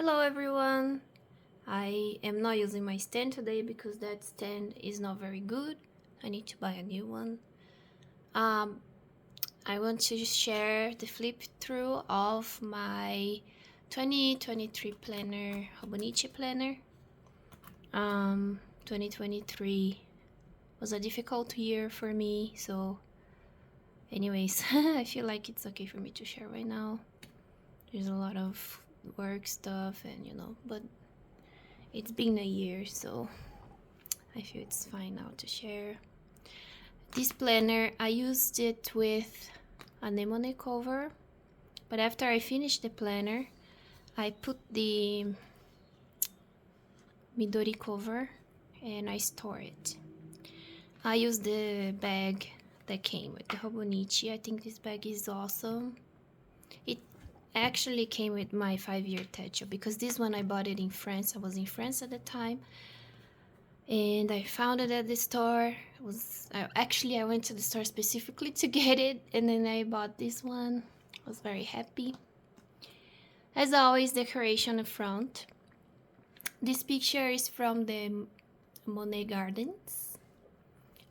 Hello everyone! I am not using my stand today because that stand is not very good. I need to buy a new one. I want to share the flip through of my 2023 planner, Hobonichi planner. 2023 was a difficult year for me, so anyways, I feel like it's okay for me to share right now. There's a lot of work stuff and but it's been a year, so I feel it's fine now to share. This planner, I used it with a anemone cover, but after I finished the planner, I put the Midori cover and I store it. I use the bag that came with the Hobonichi. I think this bag is awesome. It actually came with my 5-year tattoo because this one I bought it in France. I was in France at the time and I found it at the store. I went to the store specifically to get it, and then I bought this one. I was very happy. As always, decoration in front. This picture is from the Monet Gardens.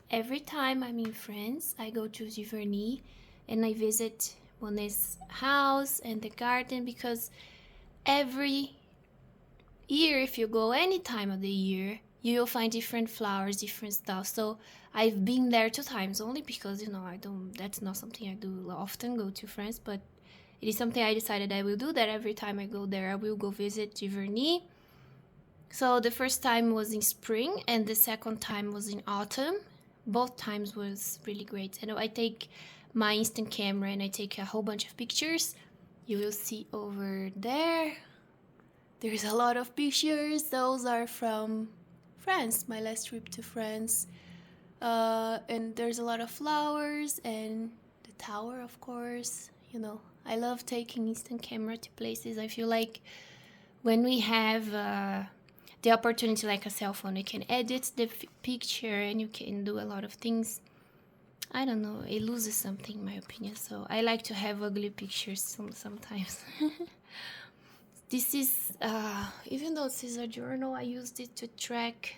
Every time I'm in France, I go to Giverny and I visit Monet's house and the garden, because every year, if you go any time of the year, you will find different flowers, different stuff. So I've been there 2 times only because that's not something I do often, go to France, but it is something I decided I will do, that every time I go there I will go visit Giverny. So the first time was in spring and the second time was in autumn. Both times was really great. And I take my instant camera and I take a whole bunch of pictures. You will see over there. There's a lot of pictures. Those are from France, my last trip to France. And there's a lot of flowers and the tower, of course. I love taking instant camera to places. I feel like when we have the opportunity, like a cell phone, you can edit the picture and you can do a lot of things. I don't know, it loses something in my opinion. So I like to have ugly pictures sometimes. This is, even though this is a journal, I used it to track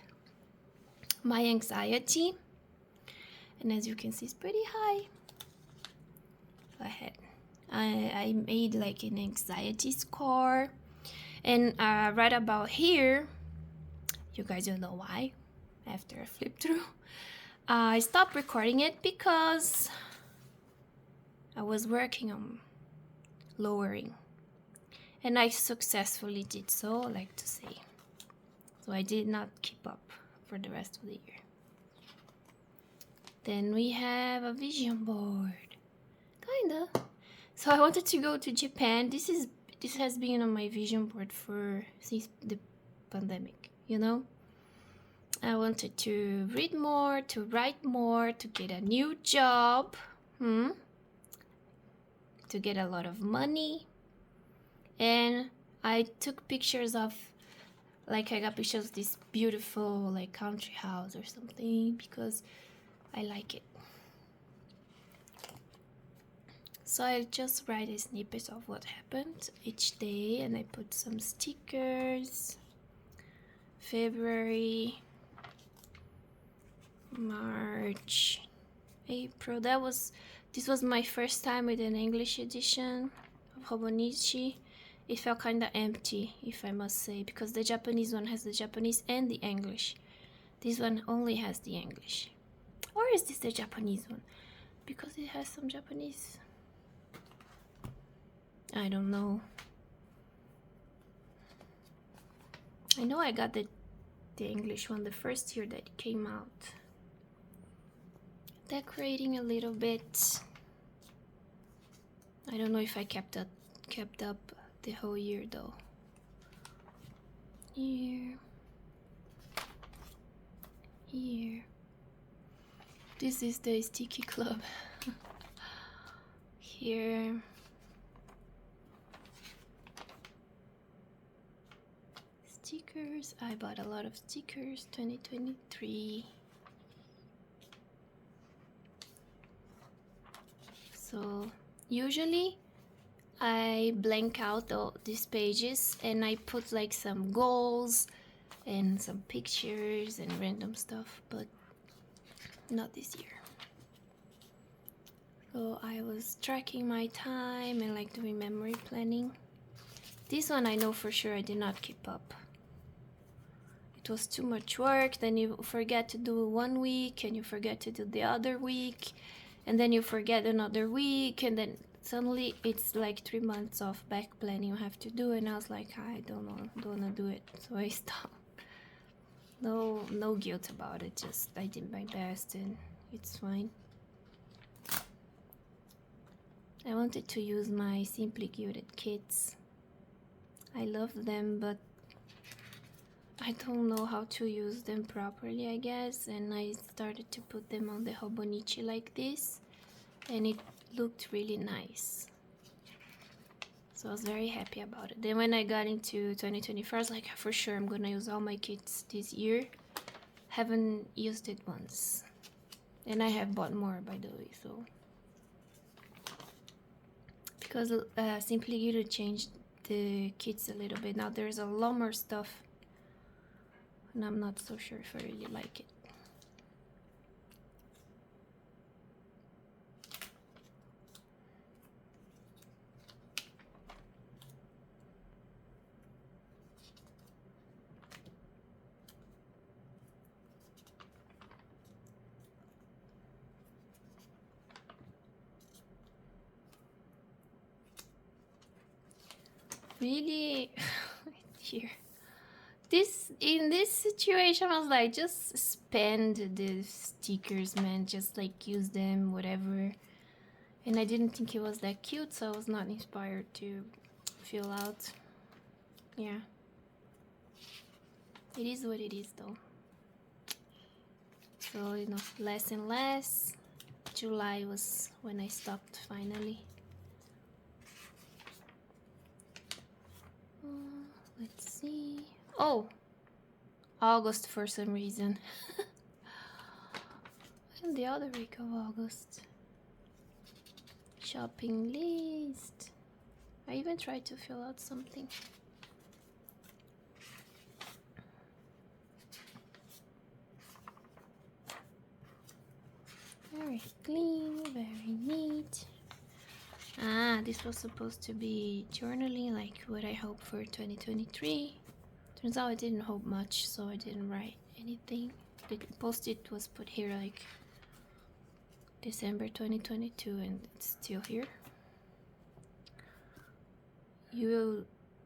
my anxiety. And as you can see, it's pretty high. Go ahead. I made like an anxiety score. And right about here, you guys don't know why, after a flip through, I stopped recording it because I was working on lowering. And I successfully did so, I like to say. So I did not keep up for the rest of the year. Then we have a vision board. Kinda. So I wanted to go to Japan. This has been on my vision board since the pandemic, I wanted to read more, to write more, to get a new job, to get a lot of money. And I took pictures of, I got pictures of this beautiful country house or something because I like it. So I just write a snippet of what happened each day, and I put some stickers. February, March, April. This was my first time with an English edition of Hobonichi. It felt kind of empty, if I must say, because the Japanese one has the Japanese and the English. This one only has the English. Or is this the Japanese one? Because it has some Japanese. I don't know. I know I got the English one the first year that it came out. Decorating a little bit. I don't know if I kept up the whole year though. Here. This is the sticky club. Here. Stickers. I bought a lot of stickers 2023. So usually I blank out all these pages and I put like some goals and some pictures and random stuff, but not this year. So I was tracking my time and like doing memory planning. This one I know for sure I did not keep up. It was too much work, then you forget to do 1 week and you forget to do the other week, and then you forget another week, and then suddenly it's like 3 months of back planning you have to do, and I was like, I don't wanna do it, so I stopped. No guilt about it, just I did my best and it's fine. I wanted to use my Simply Gilded kits. I love them, but I don't know how to use them properly, I guess, and I started to put them on the Hobonichi like this, and it looked really nice. So I was very happy about it. Then when I got into 2024, I was like, for sure I'm gonna use all my kits this year. Haven't used it once. And I have bought more, by the way, so. Because Simply Gilded changed the kits a little bit. Now there's a lot more stuff, and I'm not so sure if I really like it. Really, here. In this situation, I was like, just spend the stickers, man. Just like use them, whatever. And I didn't think it was that cute, so I was not inspired to fill out. Yeah. It is what it is, though. So, you know, less and less. July was when I stopped finally. Let's see. Oh, August for some reason. And the other week of August. Shopping list. I even tried to fill out something. Very clean, very neat. This was supposed to be journaling, like what I hope for 2023. Turns out I didn't hope much, so I didn't write anything. The post-it was put here like December 2022, and it's still here. You will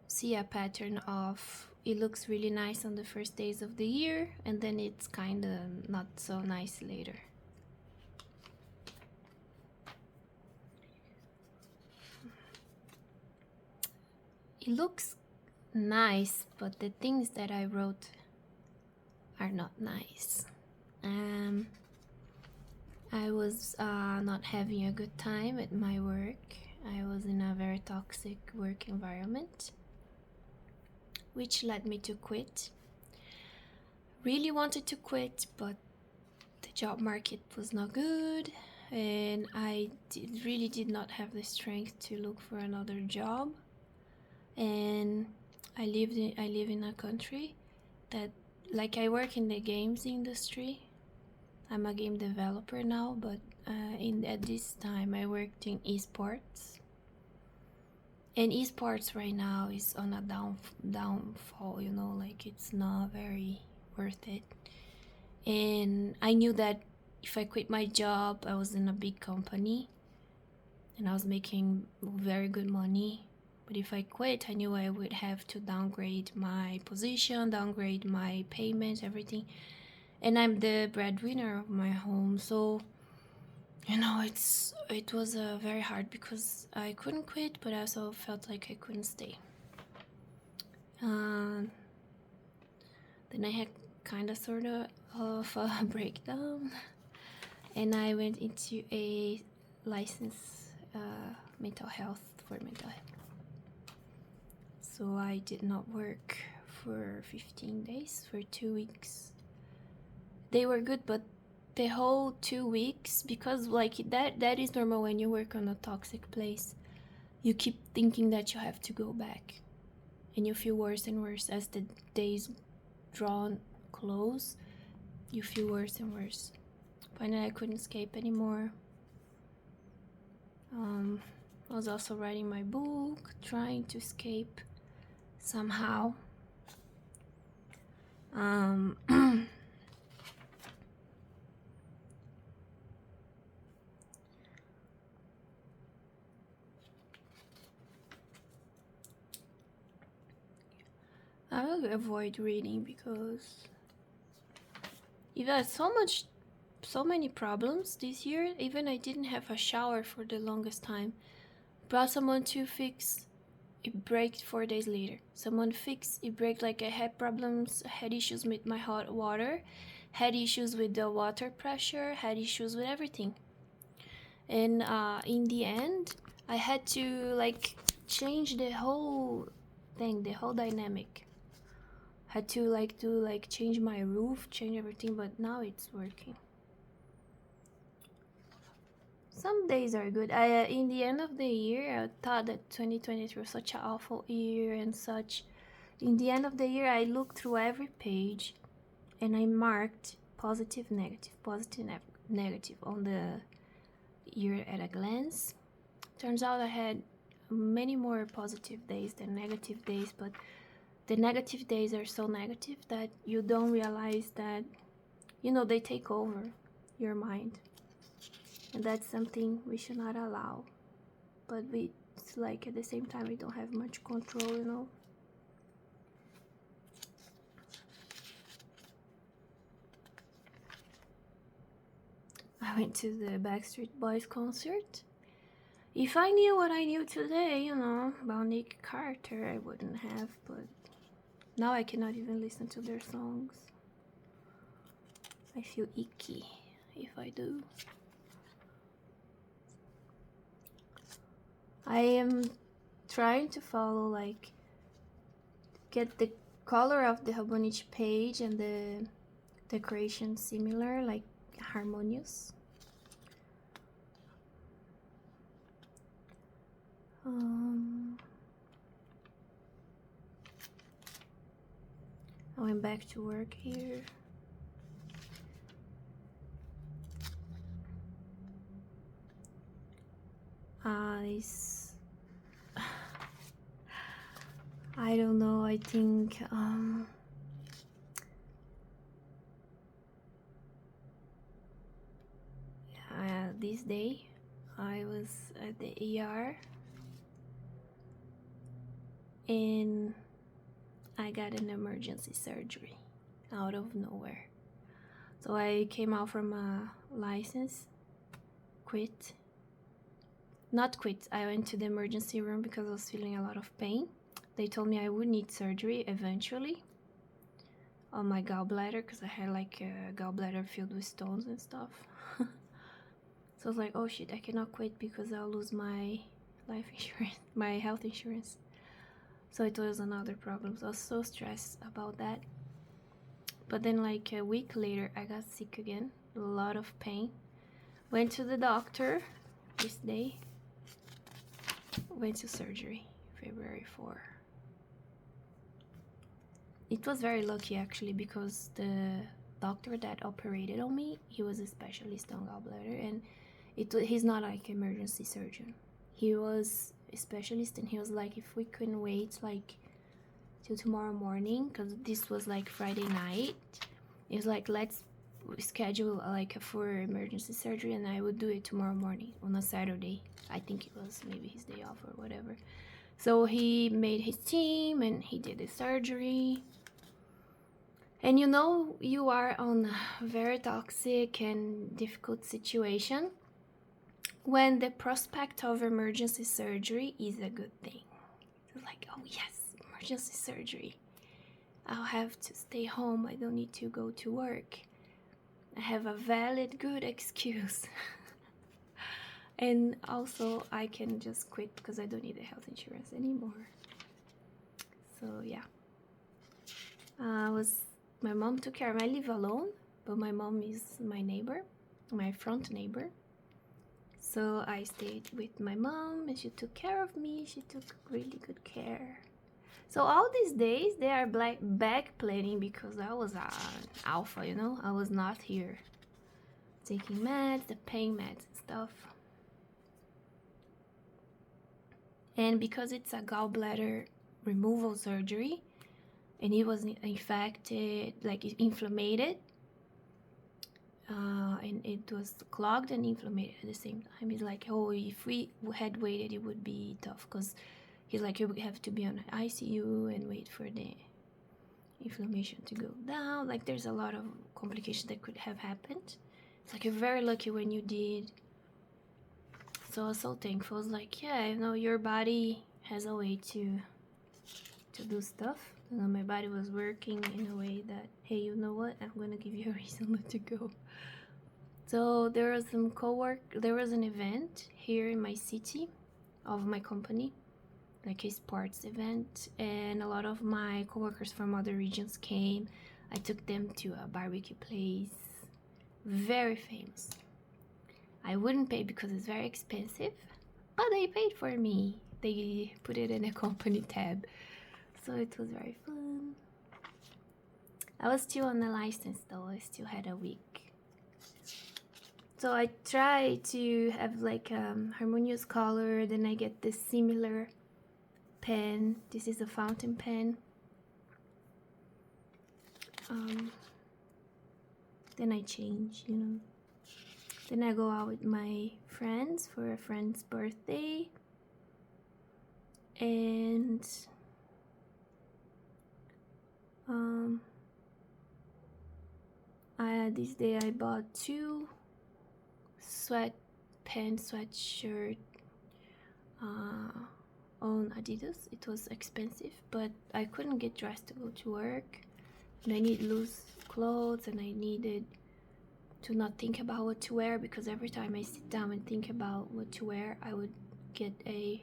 see a pattern of it looks really nice on the first days of the year, and then it's kind of not so nice later. It looks nice, but the things that I wrote are not nice. I was not having a good time at my work. I was in a very toxic work environment, which led me to quit. Really wanted to quit, but the job market was not good, and I really did not have the strength to look for another job. And I live in a country that, like, I work in the games industry. I'm a game developer now, but at this time I worked in esports. And esports right now is on a downfall, you know, like it's not very worth it. And I knew that if I quit my job, I was in a big company and I was making very good money. But if I quit, I knew I would have to downgrade my position, downgrade my payment, everything. And I'm the breadwinner of my home, so, you know, it was very hard because I couldn't quit, but I also felt like I couldn't stay. Then I had kind of sort of a breakdown, and I went into a license mental health. So I did not work for 15 days, for 2 weeks. They were good, but the whole 2 weeks, because like that is normal when you work on a toxic place. you keep thinking that you have to go back, and you feel worse and worse as the days draw close. You feel worse and worse. Finally, I couldn't escape anymore. I was also writing my book, trying to escape somehow. I will avoid reading because you've had so many problems this year. Even I didn't have a shower for the longest time. Brought someone to fix, it breaks 4 days later. Someone fixed, it break. Like I had problems, had issues with my hot water, had issues with the water pressure, had issues with everything. And in the end, I had to like change the whole thing, the whole dynamic. Had to change my roof, change everything, but now it's working. Some days are good. In the end of the year, I thought that 2023 was such an awful year and such. In the end of the year, I looked through every page and I marked positive, negative on the year at a glance. Turns out I had many more positive days than negative days, but the negative days are so negative that you don't realize that, they take over your mind. And that's something we should not allow. But it's like at the same time, we don't have much control, I went to the Backstreet Boys concert. If I knew what I knew today, about Nick Carter, I wouldn't have, but now I cannot even listen to their songs. I feel icky if I do. I am trying to follow, get the color of the Hobonichi page and the decoration similar, harmonious. I went back to work here. I don't know, I think this day I was at the ER and I got an emergency surgery out of nowhere. So I came out from a license, not quit. I went to the emergency room because I was feeling a lot of pain. They told me I would need surgery eventually on my gallbladder because I had a gallbladder filled with stones and stuff. So I was like, oh shit, I cannot quit because I'll lose my life insurance, my health insurance. So it was another problem. So I was so stressed about that. But then a week later, I got sick again, a lot of pain. Went to the doctor this day. Went to surgery, February 4. It was very lucky actually because the doctor that operated on me, he was a specialist on gallbladder, and he's not emergency surgeon. He was a specialist, and he was like, if we couldn't wait till tomorrow morning, because this was Friday night, it was let's schedule for emergency surgery, and I would do it tomorrow morning on a Saturday. I think it was maybe his day off or whatever. So he made his team and he did the surgery. And you are on a very toxic and difficult situation when the prospect of emergency surgery is a good thing. It's like, oh yes, emergency surgery. I'll have to stay home. I don't need to go to work. I have a valid, good excuse. And also I can just quit because I don't need the health insurance anymore. So yeah. My mom took care of me. I live alone, but my mom is my neighbor, my front neighbor. So I stayed with my mom and she took care of me. She took really good care. So all these days they are back planning because I was alpha, you know. I was not here taking meds, the pain meds and stuff. And because it's a gallbladder removal surgery and it was infected, like inflamed, and it was clogged and inflamed at the same time. He's like, oh, if we had waited, it would be tough, because he's like, you would have to be on ICU and wait for the inflammation to go down. Like, there's a lot of complications that could have happened. It's like, you're very lucky when you did. So I was so thankful. I was like, yeah, you know, your body has a way to do stuff. You know, my body was working in a way that, hey, you know what, I'm gonna give you a reason to go. So there was there was an event here in my city of my company, like a sports event, and a lot of my coworkers from other regions came. I took them to a barbecue place, very famous. I wouldn't pay because it's very expensive, but they paid for me. They put it in a company tab. So it was very fun. I was still on the license though, I still had a week. So I try to have like harmonious color, then I get this similar pen. This is a fountain pen. Then I change, you know. Then I go out with my friends for a friend's birthday. And this day I bought 2 sweatshirt on Adidas. It was expensive, but I couldn't get dressed to go to work, and I need loose clothes, and I needed to not think about what to wear, because every time I sit down and think about what to wear, I would get a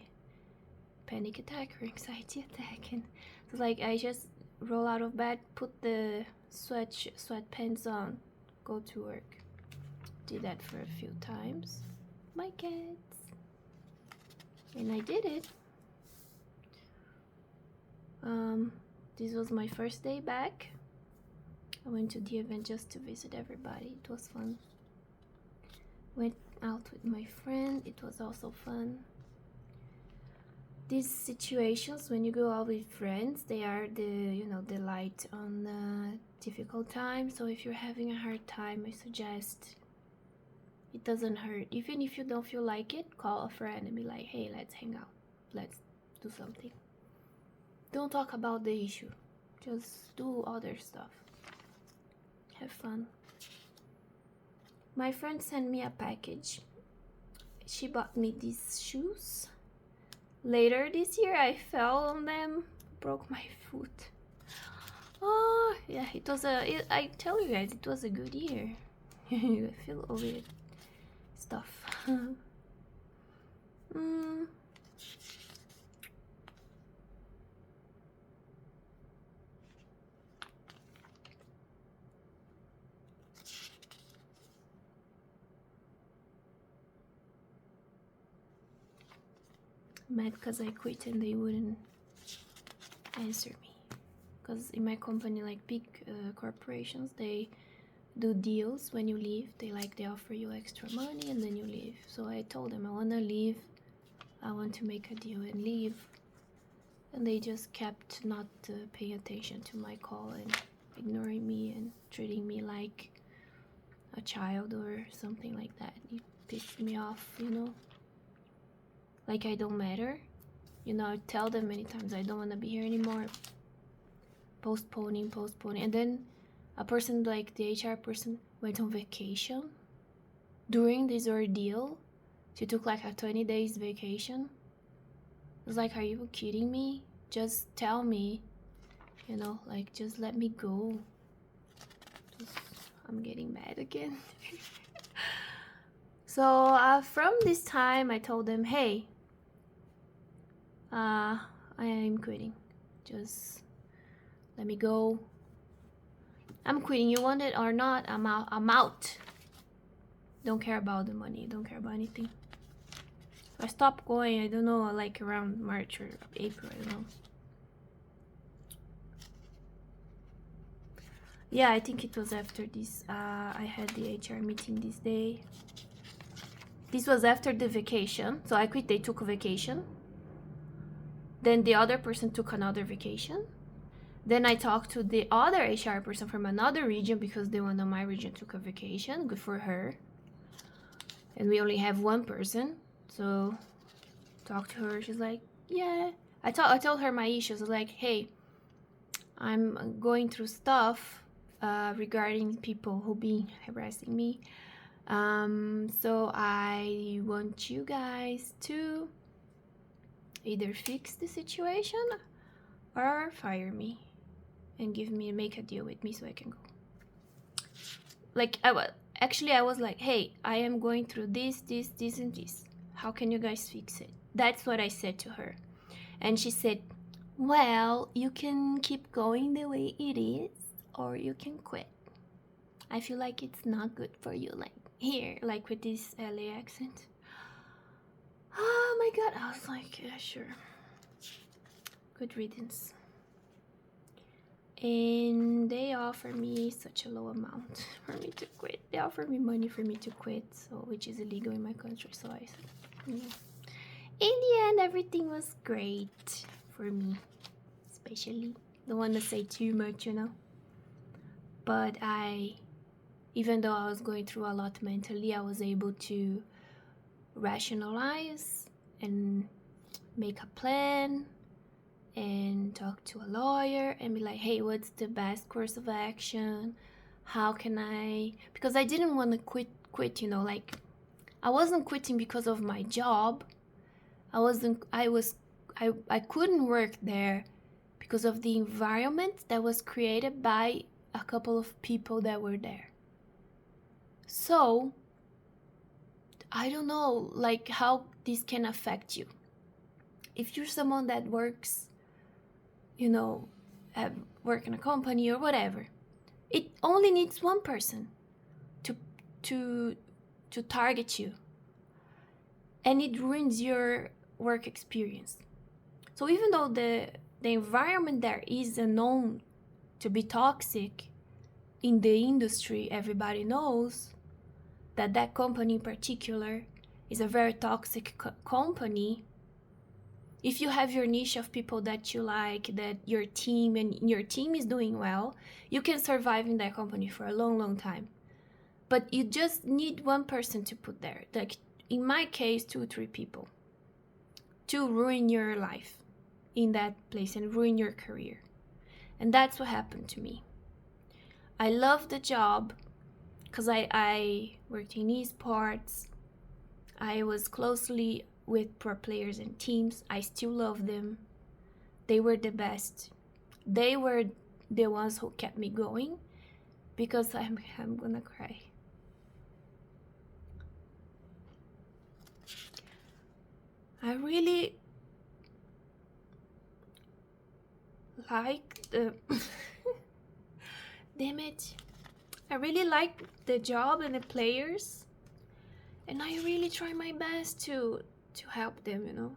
panic attack or anxiety attack. And so like, I just roll out of bed, put the sweatpants on, go to work. Did that for a few times. My cats. And I did it. This was my first day back. I went to the event just to visit everybody. It was fun. Went out with my friend. It was also fun. These situations, when you go out with friends, they are the light on the difficult time. So if you're having a hard time, I suggest, it doesn't hurt. Even if you don't feel like it, call a friend and be like, hey, let's hang out. Let's do something. Don't talk about the issue. Just do other stuff. Have fun. My friend sent me a package. She bought me these shoes. Later this year, I fell on them, broke my foot. Oh, yeah, it was I tell you guys, it was a good year. I feel all weird stuff. Mad because I quit and they wouldn't answer me. Because in my company, like big corporations, they do deals when you leave. They offer you extra money and then you leave. So I told them I want to leave. I want to make a deal and leave. And they just kept not paying attention to my call and ignoring me and treating me like a child or something like that. It pissed me off, you know. Like I don't matter. You know, I tell them many times I don't want to be here anymore. Postponing. And then a person, like the HR person, went on vacation during this ordeal. She took like a 20 days vacation. I was like, are you kidding me? Just tell me, you know, like just let me go. I'm getting mad again. So from this time, I told them, hey, I am quitting. Just let me go. I'm quitting. You want it or not? I'm out. Don't care about the money. Don't care about anything. I stopped going, I don't know, like around March or April, I don't know. Yeah, I think it was after this. I had the HR meeting this day. This was after the vacation. So I quit, they took a vacation. Then the other person took another vacation. Then I talked to the other HR person from another region because the one on my region took a vacation. Good for her. And we only have one person. So talked to her. She's like, yeah. I told her my issues. I was like, hey, I'm going through stuff regarding people who been harassing me. So I want you guys to either fix the situation or fire me and make a deal with me so I can go. Like I was like, hey, I am going through this, and this. How can you guys fix it? That's what I said to her. And she said, well, you can keep going the way it is or you can quit. I feel like it's not good for you, like here, like with this LA accent. Oh my god, I was like, yeah, sure. Good riddance. And they offer me such a low amount for me to quit. They offer me money for me to quit, so which is illegal in my country, so I said, yeah. In the end, everything was great for me, especially. Don't want to say too much, you know. But even though I was going through a lot mentally, I was able to rationalize and make a plan and talk to a lawyer and be like, hey, what's the best course of action? How can I, because I didn't want to quit, you know, like I wasn't quitting because of my job. I couldn't work there because of the environment that was created by a couple of people that were there. So I don't know, like, how this can affect you. If you're someone that works, you know, work in a company or whatever, it only needs one person to target you, and it ruins your work experience. So even though the environment there is known to be toxic in the industry, everybody knows that company in particular is a very toxic company. If you have your niche of people that you like, that your team is doing well, you can survive in that company for a long, long time. But you just need one person to put there. Like in my case, 2-3 people to ruin your life in that place and ruin your career. And that's what happened to me. I love the job because I worked in esports. I was closely with pro players and teams. I still love them. They were the best. They were the ones who kept me going, because I'm gonna cry. I really like the damn it. I really like the job and the players, and I really try my best to help them, you know.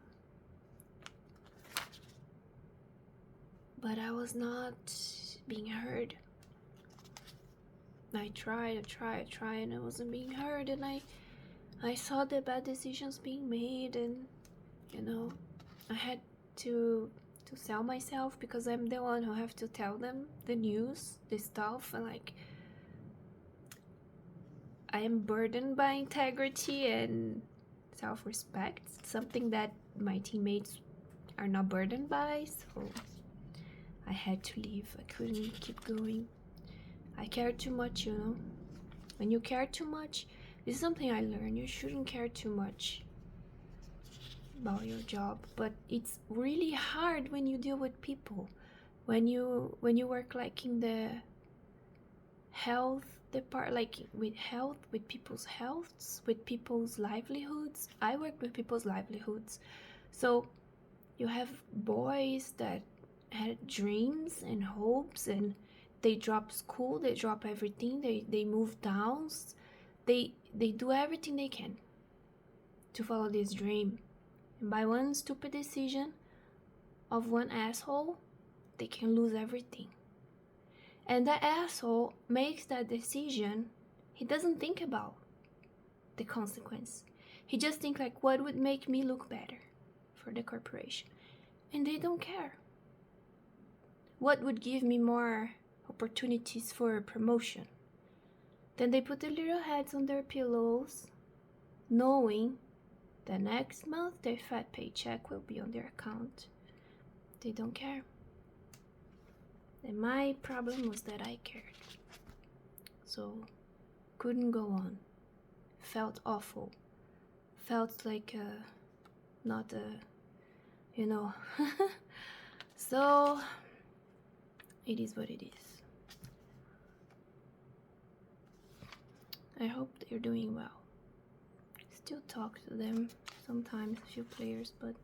But I was not being heard. I tried, and I wasn't being heard, and I saw the bad decisions being made, and you know, I had to sell myself because I'm the one who have to tell them the news, the stuff, and like I am burdened by integrity and self-respect, something that my teammates are not burdened by, so I had to leave. I couldn't keep going. I cared too much, you know. When you care too much, this is something I learned. You shouldn't care too much about your job, but it's really hard when you deal with people. When you work like in the health department, like with people's healths, with people's livelihoods. I work with people's livelihoods. So you have boys that had dreams and hopes, and they drop school, they drop everything, they move towns, they do everything they can to follow this dream. by one stupid decision of one asshole, they can lose everything. And that asshole makes that decision. He doesn't think about the consequence. He just thinks like, what would make me look better for the corporation? And they don't care. What would give me more opportunities for promotion? Then they put their little heads on their pillows, knowing that next month their fat paycheck will be on their account. They don't care. And my problem was that I cared. So, couldn't go on. Felt awful. Felt like not a, So, it is what it is. I hope they're doing well. Still talk to them sometimes, a few players, but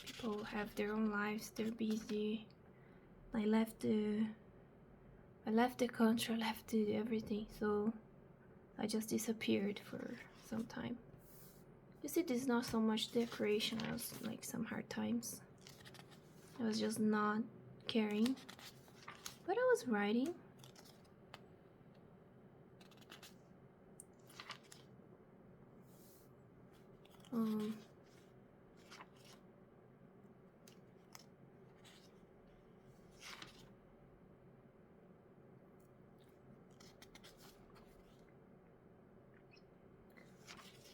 people have their own lives, they're busy. I left the country, I left everything, so I just disappeared for some time. You see, this is not so much decoration, I was like some hard times. I was just not caring, but I was writing.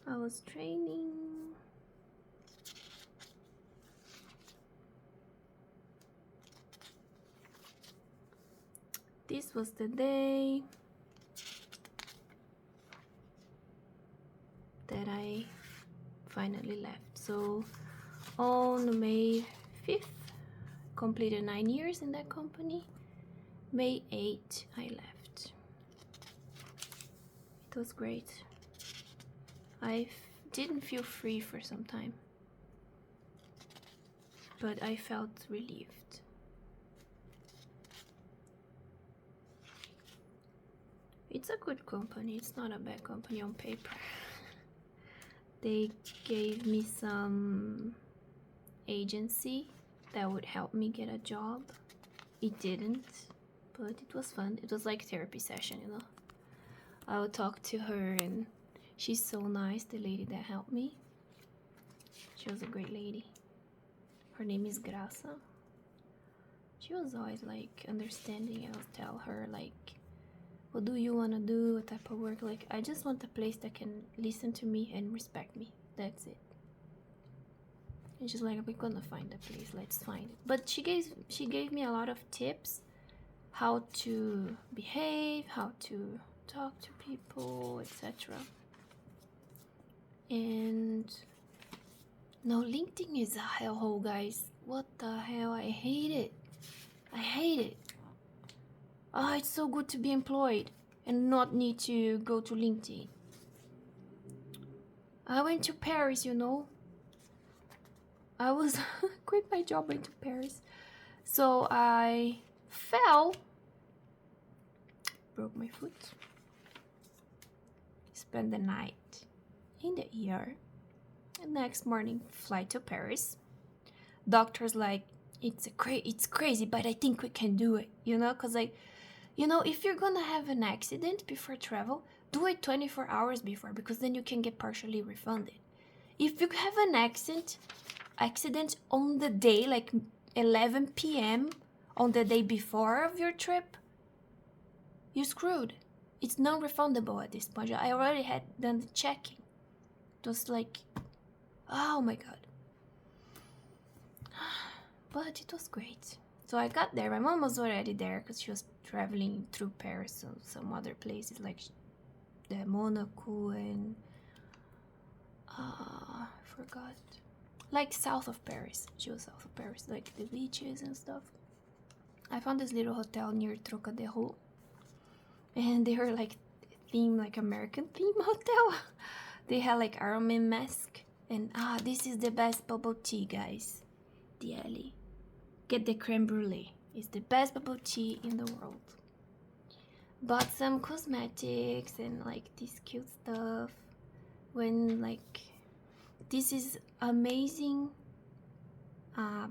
I was training. This was the day that I finally left. So on May 5th, completed 9 years in that company. May 8th, I left. It was great. I didn't feel free for some time, but I felt relieved. It's a good company, it's not a bad company on paper. They gave me some agency that would help me get a job. It didn't, but it was fun. It was like a therapy session, I would talk to her, and she's so nice, the lady that helped me. She was a great lady. Her name is Graça. She was always like understanding. I would tell her like, what do you want to do, what type of work? Like, I just want a place that can listen to me and respect me. That's it. And she's like, we're gonna find a place, let's find it. But she gave me a lot of tips, how to behave, how to talk to people, etc. And no, LinkedIn is a hellhole, guys. What the hell? I hate it. I hate it. Oh, it's so good to be employed and not need to go to LinkedIn. I went to Paris, I was quit my job, went to Paris. So I fell, broke my foot, spent the night in the ER, and next morning fly to Paris. Doctor's like, it's crazy, but I think we can do it, because like, if you're gonna have an accident before travel, do it 24 hours before, because then you can get partially refunded. If you have an accident on the day, like 11 p.m. on the day before of your trip, you're screwed. It's non-refundable at this point. I already had done the checking. It was like, oh my god. But it was great. So I got there. My mom was already there because she was traveling through Paris and some other places like the Monaco and I forgot. Like south of Paris. She was south of Paris, like the beaches and stuff. I found this little hotel near Trocadero, and they were like theme, like American theme hotel. They had like Iron Man mask, and this is the best bubble tea, guys. The alley. Get the creme brulee. It's the best bubble tea in the world. Bought some cosmetics and like this cute stuff. When like this is amazing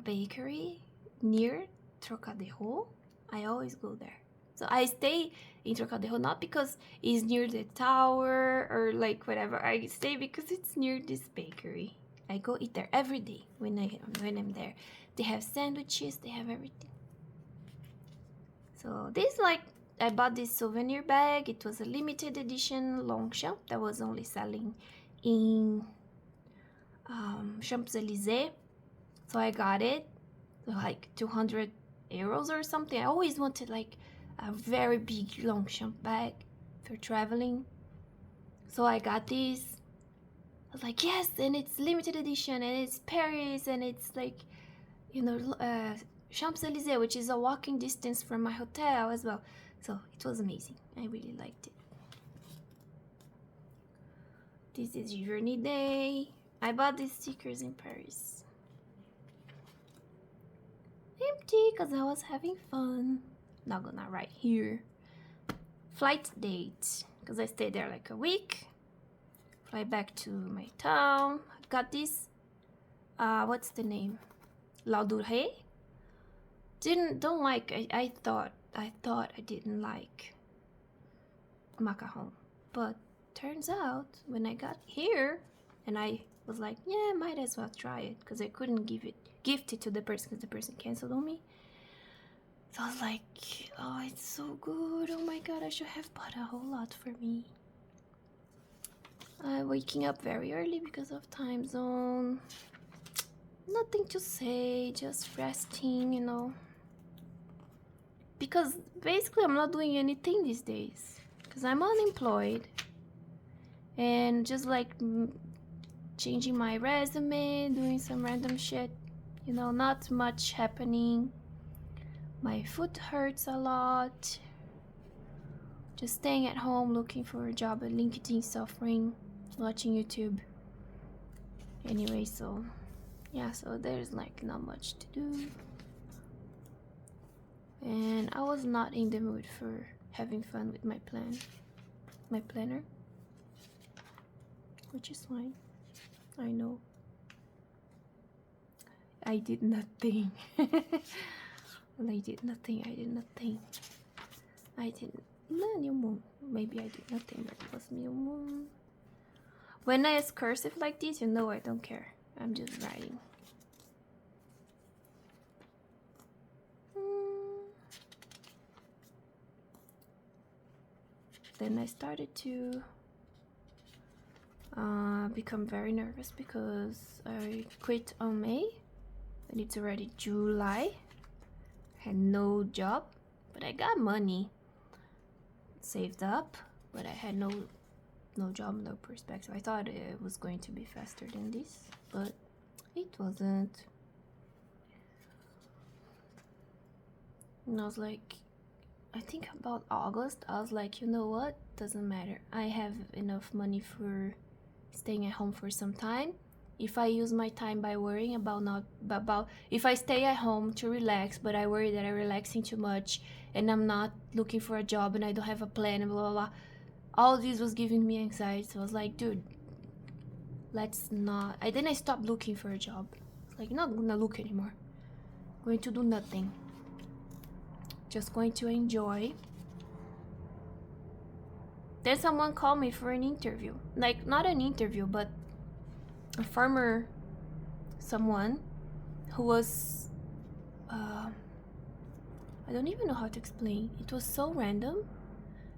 bakery near Trocadero. I always go there. So I stay in Trocadero not because it's near the tower or like whatever. I stay because it's near this bakery. I go eat there every day when I'm there. They have sandwiches, they have everything. So this, like, I bought this souvenir bag. It was a limited edition Longchamp that was only selling in Champs-Élysées. So I got it, like 200 euros or something. I always wanted like a very big Longchamp bag for traveling. So I got this. I was like, yes, and it's limited edition, and it's Paris, and it's like, you know, Champs-Élysées, which is a walking distance from my hotel as well. So it was amazing. I really liked it. This is Journey Day. I bought these stickers in Paris. Empty because I was having fun. Not gonna write here. Flight date, because I stayed there like a week. Fly back to my town. Got this. What's the name? La Durée. Don't like. I thought I didn't like macaron, but turns out when I got here, and I was like, yeah, might as well try it, because I couldn't gift it to the person because the person canceled on me. So I was like, oh, it's so good. Oh my god, I should have bought a whole lot for me. Waking up very early because of time zone. Nothing to say, just resting, you know. Because basically I'm not doing anything these days. Because I'm unemployed. And just like changing my resume, doing some random shit. You know, not much happening. My foot hurts a lot. Just staying at home, looking for a job at LinkedIn, suffering, watching YouTube. Anyway, so yeah, so there's like not much to do. And I was not in the mood for having fun with my planner. Which is fine. I know. I did nothing. I did nothing. New moon. Maybe I did nothing, but it was new moon. When I use cursive like this, you know I don't care. I'm just writing. Then I started to become very nervous because I quit on May and it's already July. I had no job, but I got money saved up, but I had no job, no perspective. I thought it was going to be faster than this, but it wasn't. And I was like, I think about August, I was like, you know what, doesn't matter. I have enough money for staying at home for some time. If I use my time by worrying about if I stay at home to relax, but I worry that I'm relaxing too much and I'm not looking for a job and I don't have a plan and blah blah blah, all this was giving me anxiety. So I was like, dude, let's not. Then I stopped looking for a job. It's like, not gonna look anymore. Going to do nothing. Just going to enjoy. Then someone called me for an interview. Like, not an interview, but a former someone who was I don't even know how to explain. It was so random.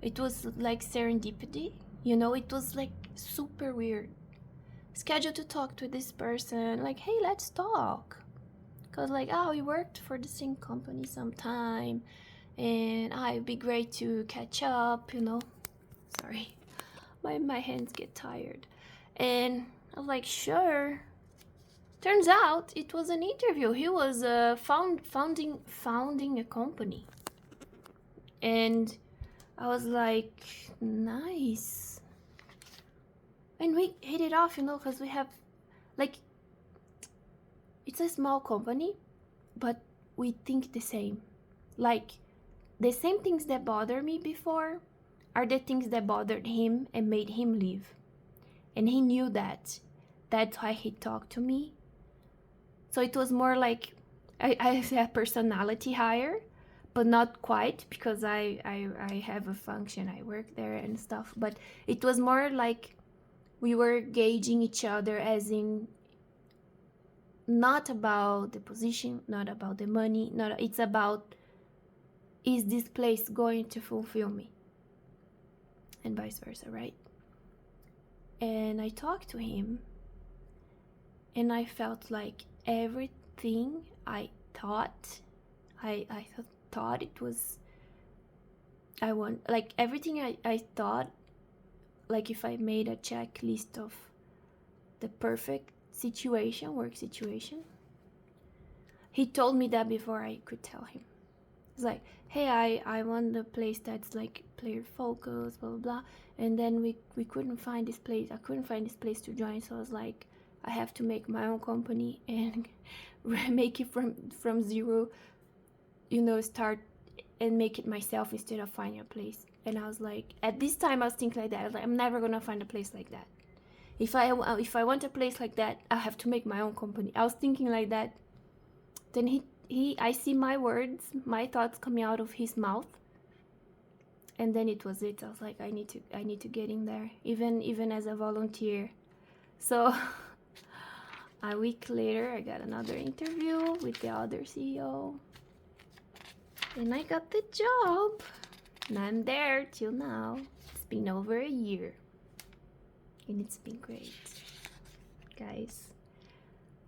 It was like serendipity, you know. It was like super weird. Scheduled to talk to this person, like, hey, let's talk, because like, oh, we worked for the same company sometime and it'd be great to catch up, you know. Sorry, my hands get tired. And I was like, sure. Turns out it was an interview. He was founding a company. And I was like, nice. And we hit it off, you know, because we have, like, it's a small company, but we think the same. Like, the same things that bothered me before are the things that bothered him and made him leave. And he knew that that's why he talked to me. So it was more like I have personality higher, but not quite, because I have a function, I work there and stuff. But it was more like we were gauging each other, as in not about the position, not about the money, it's about, is this place going to fulfill me? And vice versa, right? And I talked to him, and I felt like everything I thought, I thought it was, like everything I thought, like if I made a checklist of the perfect situation, work situation, he told me that before I could tell him. It's like, hey, I want a place that's like player focused, blah blah blah. And then we couldn't find this place. I couldn't find this place to join, so I was like, I have to make my own company and make it from zero, start and make it myself instead of finding a place. And I was like, at this time I was thinking like that. I was like, I'm never gonna find a place like that. If I want a place like that, I have to make my own company. I was thinking like that. Then I see my words, my thoughts coming out of his mouth, and then it was it. I was like, I need to get in there, even as a volunteer. So a week later, I got another interview with the other CEO, and I got the job, and I'm there till now. It's been over a year, and it's been great, guys.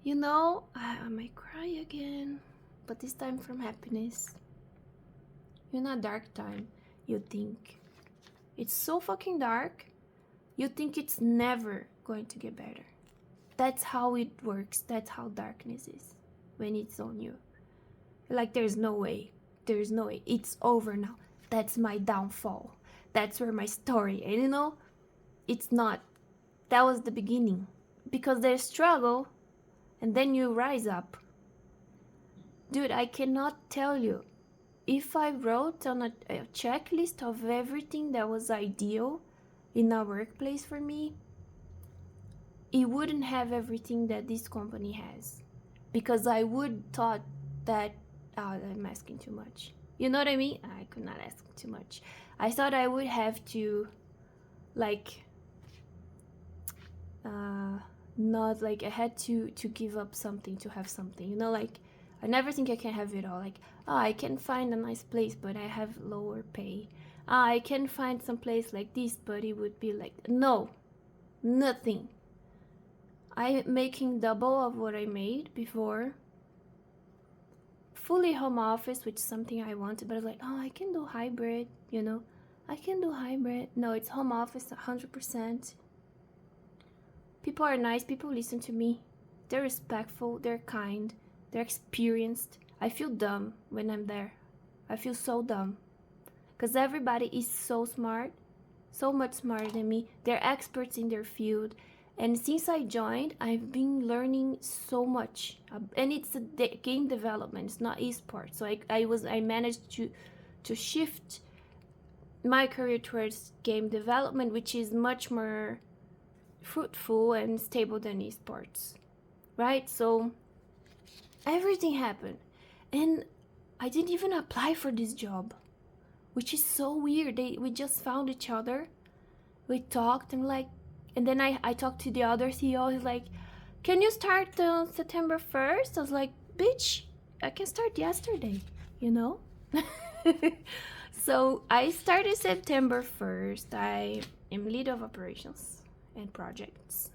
I might cry again, but this time from happiness. A dark time, you think it's so fucking dark, you think it's never going to get better. That's how it works. That's how darkness is when it's on you. Like, there's no way, it's over now. That's my downfall. That's where my story, and it's not. That was the beginning, because there's struggle, and then you rise up. Dude, I cannot tell you, if I wrote on a checklist of everything that was ideal in a workplace for me, it wouldn't have everything that this company has, because I would thought that, I'm asking too much. You know what I mean? I could not ask too much. I thought I would have to, like, not like I had to give up something to have something. Like, I never think I can have it all. Like, I can find a nice place, but I have lower pay. I can find some place like this, but it would be like, no, nothing. I'm making double of what I made before. Fully home office, which is something I wanted, but I was like, I can do hybrid, I can do hybrid. No, it's home office 100%. People are nice, people listen to me. They're respectful, they're kind, they're experienced. I feel dumb when I'm there. I feel so dumb, because everybody is so smart, so much smarter than me. They're experts in their field. And since I joined, I've been learning so much. And it's a game development, it's not esports. So I managed to shift my career towards game development, which is much more fruitful and stable than esports, right? So everything happened, and I didn't even apply for this job, which is so weird. We just found each other, we talked, and then I talked to the other CEO. He's like, can you start September 1st? I was like, bitch, I can start yesterday, So I started September 1st. I am lead of operations and projects.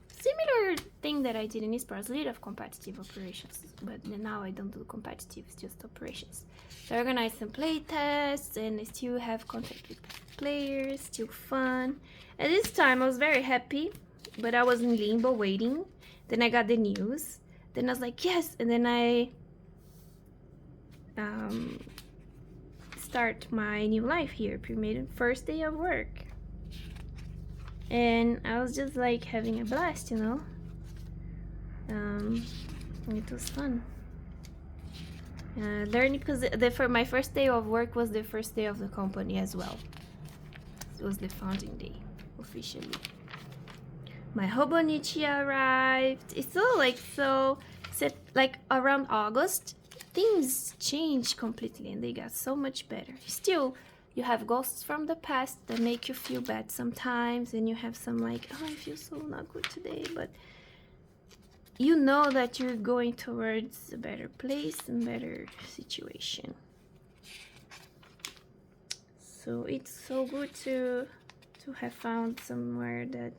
Similar thing that I did in esports, lead of competitive operations, but now I don't do competitive, it's just operations. So I organize some play tests, and I still have contact with players, still fun. At this time I was very happy, but I was in limbo waiting. Then I got the news, then I was like, yes, and then I start my new life here, pre-made first day of work. And I was just like having a blast, it was fun. Learning, because for my first day of work was the first day of the company as well. It was the founding day, officially. My Hobonichi arrived. It's all like so set like around August. Things changed completely and they got so much better. Still, you have ghosts from the past that make you feel bad sometimes, and you have some like, oh, I feel so not good today, but you know that you're going towards a better place and better situation. So it's so good to have found somewhere that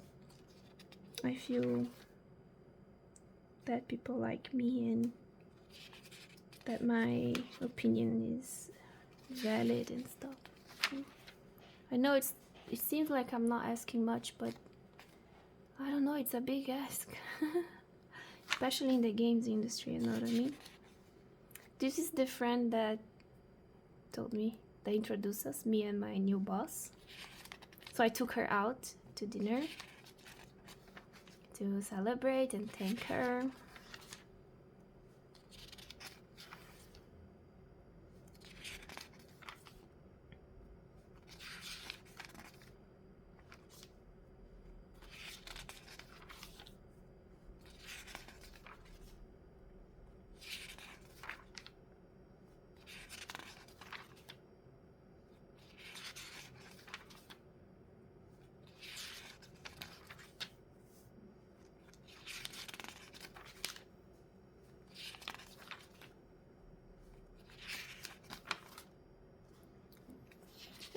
I feel that people like me and that my opinion is valid and stuff. I know it seems like I'm not asking much, but I don't know, it's a big ask. Especially in the games industry, you know what I mean? This is the friend that told me, that introduced us, me and my new boss. So I took her out to dinner to celebrate and thank her.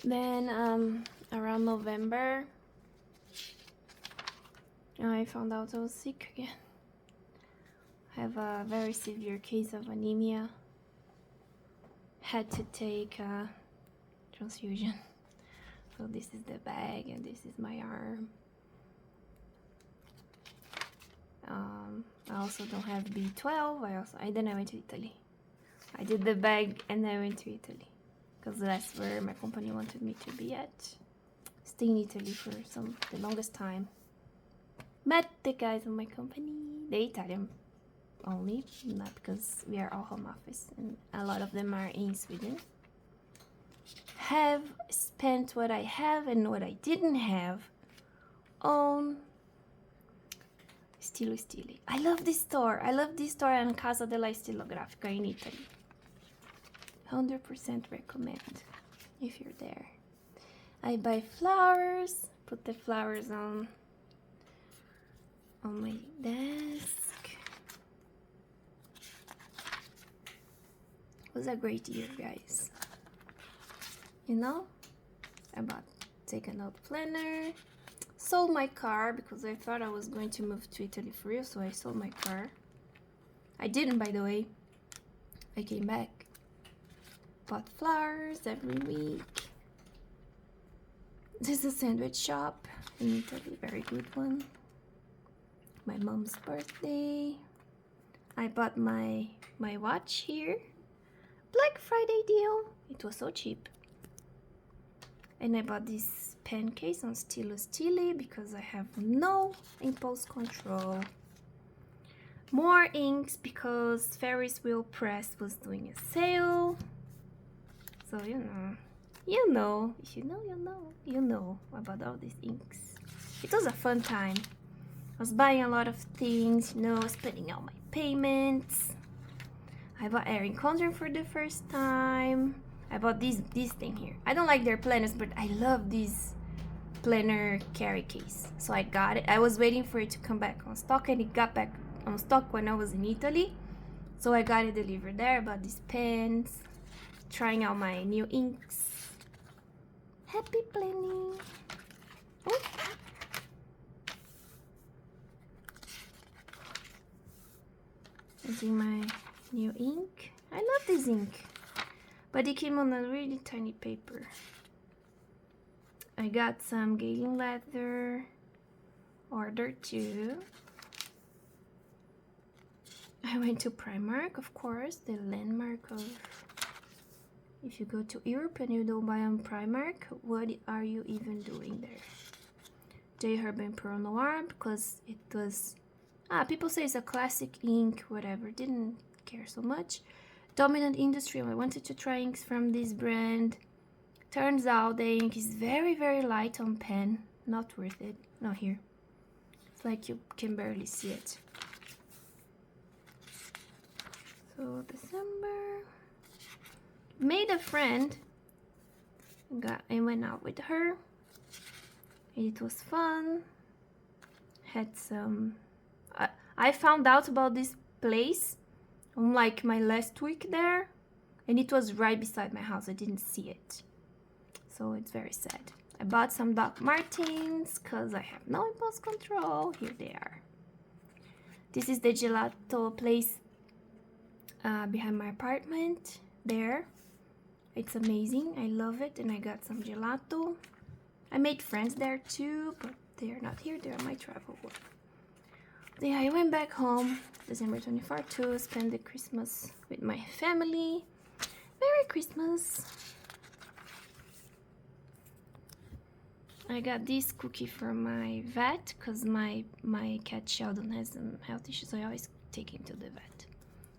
Then around November, I found out I was sick again. I have a very severe case of anemia. Had to take a transfusion. So this is the bag and this is my arm. I also don't have B12. Then I went to Italy. I did the bag and then I went to Italy because that's where my company wanted me to be at. Stay in Italy for the longest time. Met the guys in my company. They're Italian only, not because we are all home office, and a lot of them are in Sweden. Have spent what I have and what I didn't have on Stilo Stili. I love this store. I love this store in Casa della Stilografica in Italy. 100% recommend if you're there. I buy flowers, put the flowers on my desk. It was a great year, guys. You know, I bought take a note planner, sold my car because I thought I was going to move to Italy for real, so I sold my car. I didn't, by the way. I came back, bought flowers every week. This is a sandwich shop in Italy, very good one. My mom's birthday. I bought my watch here. Black Friday deal. It was so cheap. And I bought this pen case on Stilo Stili because I have no impulse control. More inks because Ferris Wheel Press was doing a sale. So if you know about all these inks. It was a fun time. I was buying a lot of things, spending all my payments. I bought Erin Condren for the first time. I bought this thing here. I don't like their planners, but I love this planner carry case. So I got it. I was waiting for it to come back on stock, and it got back on stock when I was in Italy. So I got it delivered there. I bought these pens, trying out my new inks. Happy planning. Oh. Using my new ink. I love this ink, but it came on a really tiny paper. I got some Galen leather, order too. I went to Primark, of course, the landmark of, if you go to Europe and you don't buy on Primark, what are you even doing there? J. Herbin Pearl Noir, because it was, people say it's a classic ink, whatever, didn't care so much. Dominant Industry, I wanted to try inks from this brand. Turns out the ink is very, very light on pen, not worth it. Not here. It's like you can barely see it. So December, made a friend, I went out with her. It was fun. Had some, I found out about this place on like my last week there, and it was right beside my house. I didn't see it, so it's very sad. I bought some Doc Martens because I have no impulse control. Here they are. This is the gelato place behind my apartment there. It's amazing. I love it, and I got some gelato. I made friends there too, but they are not here. They're on my travel. Yeah, I went back home December 24 to spend the Christmas with my family. Merry Christmas! I got this cookie from my vet because my cat Sheldon has some health issues, so I always take him to the vet.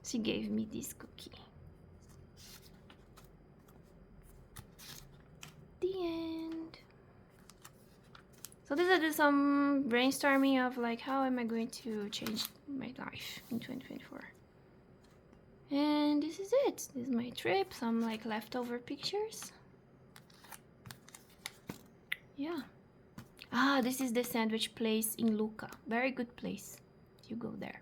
She gave me this cookie. The end. So these are just some brainstorming of like how am I going to change my life in 2024. And this is it. This is my trip, some like leftover pictures. Yeah. Ah, this is the sandwich place in Lucca. Very good place. You go there.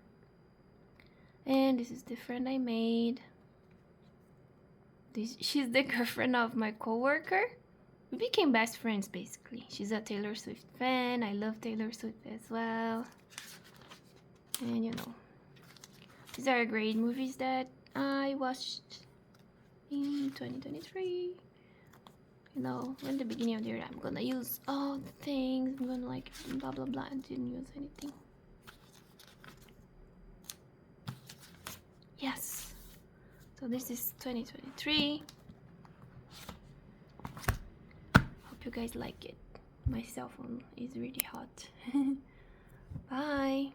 And this is the friend I made. She's the girlfriend of my coworker. We became best friends basically. She's a Taylor Swift fan. I love Taylor Swift as well. And you know, these are great movies that I watched in 2023. You know, in the beginning of the year, I'm gonna use all the things. I'm gonna like blah blah blah. I didn't use anything. Yes. So this is 2023. Hope you guys like it. My cell phone is really hot. Bye.